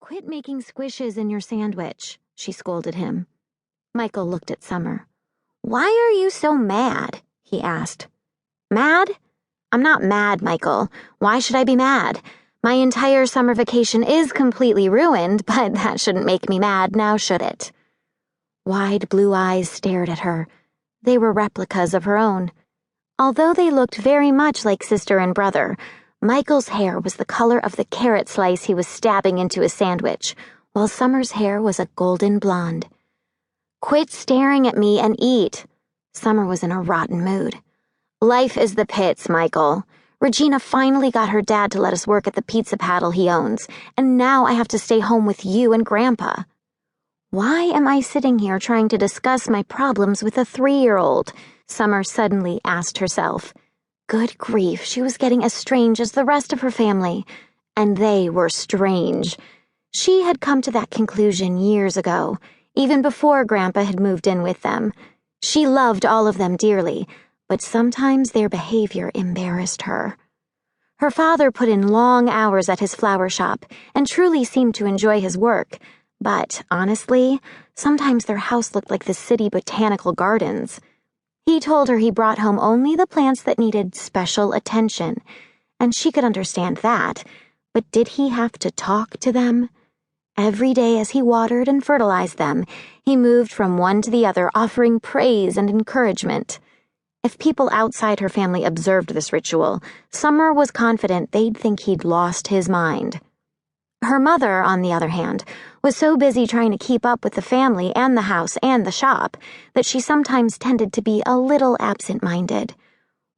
"Quit making squishes in your sandwich," she scolded him. Michael looked at Summer. "Why are you so mad?" he asked. "Mad? I'm not mad, Michael. Why should I be mad? My entire summer vacation is completely ruined, but that shouldn't make me mad, now should it?" Wide blue eyes stared at her. They were replicas of her own. Although they looked very much like sister and brother, Michael's hair was the color of the carrot slice he was stabbing into his sandwich, while Summer's hair was a golden blonde. "Quit staring at me and eat." Summer was in a rotten mood. "Life is the pits, Michael. Regina finally got her dad to let us work at the pizza paddle he owns, and now I have to stay home with you and Grandpa. Why am I sitting here trying to discuss my problems with a 3-year-old? Summer suddenly asked herself. Good grief, she was getting as strange as the rest of her family. And they were strange. She had come to that conclusion years ago, even before Grandpa had moved in with them. She loved all of them dearly, but sometimes their behavior embarrassed her. Her father put in long hours at his flower shop and truly seemed to enjoy his work, but, honestly, sometimes their house looked like the city botanical gardens. He told her he brought home only the plants that needed special attention, and she could understand that, but did he have to talk to them? Every day as he watered and fertilized them, he moved from one to the other, offering praise and encouragement. If people outside her family observed this ritual, Summer was confident they'd think he'd lost his mind. Her mother, on the other hand, was so busy trying to keep up with the family and the house and the shop that she sometimes tended to be a little absent-minded.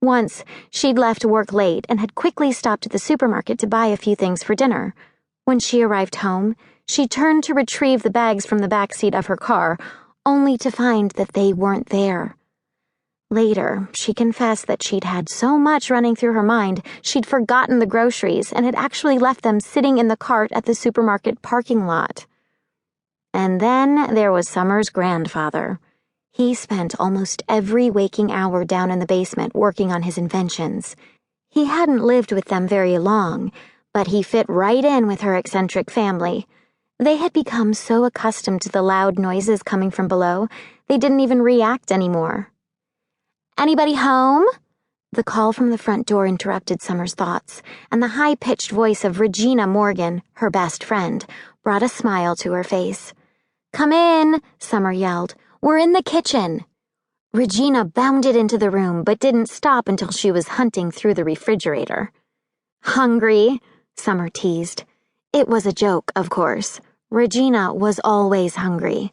Once, she'd left work late and had quickly stopped at the supermarket to buy a few things for dinner. When she arrived home, she turned to retrieve the bags from the back seat of her car, only to find that they weren't there. Later, she confessed that she'd had so much running through her mind, she'd forgotten the groceries and had actually left them sitting in the cart at the supermarket parking lot. And then there was Summer's grandfather. He spent almost every waking hour down in the basement working on his inventions. He hadn't lived with them very long, but he fit right in with her eccentric family. They had become so accustomed to the loud noises coming from below, they didn't even react anymore. "Anybody home?" The call from the front door interrupted Summer's thoughts, and the high-pitched voice of Regina Morgan, her best friend, brought a smile to her face. "Come in," Summer yelled. "We're in the kitchen." Regina bounded into the room, but didn't stop until she was hunting through the refrigerator. "Hungry?" Summer teased. It was a joke, of course. Regina was always hungry.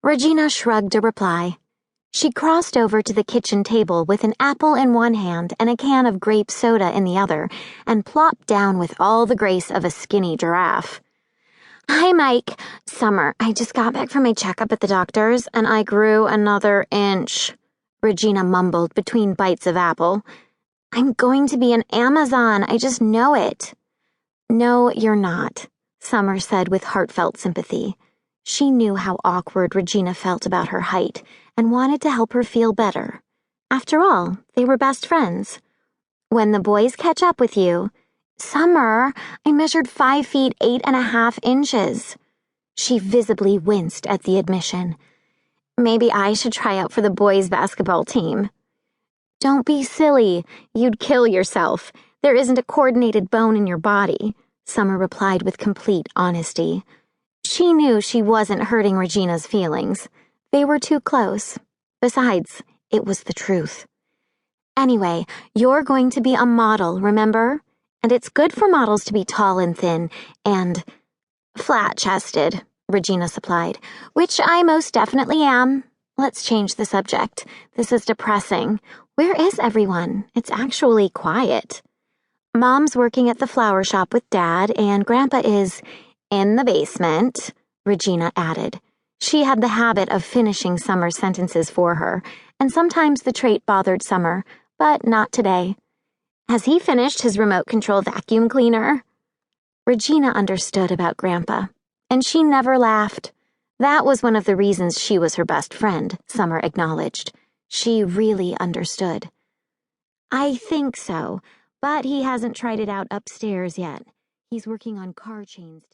Regina shrugged a reply. She crossed over to the kitchen table with an apple in one hand and a can of grape soda in the other, and plopped down with all the grace of a skinny giraffe. "Hi, Mike. Summer, I just got back from my checkup at the doctor's, and I grew another inch," Regina mumbled between bites of apple. "I'm going to be an Amazon, I just know it." "No, you're not," Summer said with heartfelt sympathy. She knew how awkward Regina felt about her height and wanted to help her feel better. After all, they were best friends. "When the boys catch up with you..." "Summer, I measured 5 feet 8.5 inches. She visibly winced at the admission. "Maybe I should try out for the boys' basketball team." "Don't be silly. You'd kill yourself. There isn't a coordinated bone in your body," Summer replied with complete honesty. She knew she wasn't hurting Regina's feelings. They were too close. Besides, it was the truth. "Anyway, you're going to be a model, remember? And it's good for models to be tall and thin, and flat-chested," Regina supplied, "which I most definitely am. Let's change the subject. This is depressing. Where is everyone? It's actually quiet." "Mom's working at the flower shop with Dad, and Grandpa is in the basement," Regina added. She had the habit of finishing Summer's sentences for her, and sometimes the trait bothered Summer, but not today. "Has he finished his remote control vacuum cleaner?" Regina understood about Grandpa, and she never laughed. That was one of the reasons she was her best friend, Summer acknowledged. She really understood. "I think so, but he hasn't tried it out upstairs yet. He's working on car chains today."